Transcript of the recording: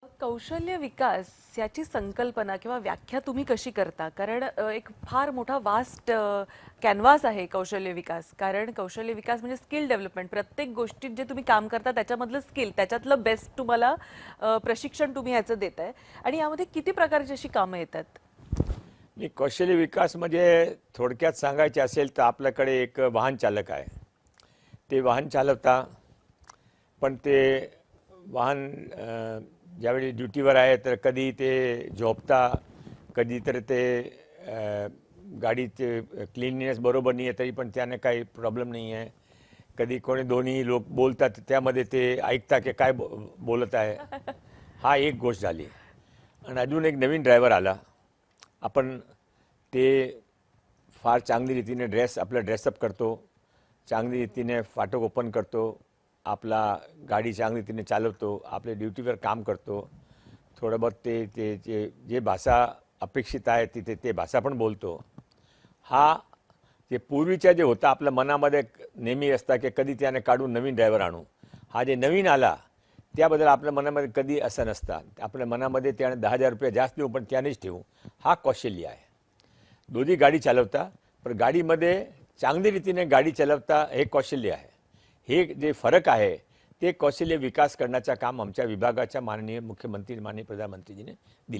कौशल्य विकास याची संकल्पना किंवा व्याख्या तुम्ही कशी करता? कारण एक फार मोठा वास्ट कॅनव्हास आहे कौशल्य विकास. कारण कौशल्य विकास म्हणजे स्किल डेव्हलपमेंट. प्रत्येक गोष्टीत जे तुम्ही काम करता त्याच्यामधलं स्किल, त्याच्यातलं बेस्ट तुम्हाला प्रशिक्षण तुम्ही ह्याचं देताय आणि यामध्ये किती प्रकारची अशी कामं येतात? मी कौशल्य विकास म्हणजे थोडक्यात सांगायचे असेल तर आपल्याकडे एक वाहन चालक आहे. ते वाहन चालवता, पण ते वाहन ज्यावेळी ड्युटीवर आहे तर कधी ते झोपता, कधी तर ते गाडीचे क्लीननेस बरोबर नाही आहे तरी पण त्याने काही प्रॉब्लेम नाही आहे. कधी कोणी दोन्ही लोक बोलतात त्यामध्ये ते ऐकता की काय बोलत आहे. हा एक गोष्ट झाली. आणि अजून एक नवीन ड्रायव्हर आला. आपण ते फार चांगली रीतीने आपला ड्रेसअप करतो, चांगली रीतीने फाटक ओपन करतो, आपला गाडी चांगली रीतीने चालवतो, आपल्या ड्युटीवर काम करतो, थोडं बहुत ते ते जे जे भाषा अपेक्षित आहे तिथे ते भाषा पण बोलतो. हा जे पूर्वीच्या जे होता आपल्या मनामध्ये नेहमी असता की कधी त्याने काढून नवीन ड्रायव्हर आणू. हा जे नवीन आला त्याबद्दल आपल्या मनामध्ये कधी असं नसतं. आपल्या मनामध्ये त्याने 10,000 रुपये जास्त देऊ पण त्यानेच ठेवू. हा कौशल्य आहे. दोन्ही गाडी चालवता, पण गाडीमध्ये चांगली रीतीने गाडी चालवता हे कौशल्य आहे. हे जे फरक आहे ते कौशल्य विकास करण्याचं काम आमच्या विभागाच्या माननीय मुख्यमंत्री माननीय प्रधानमंत्रीजीने दिले.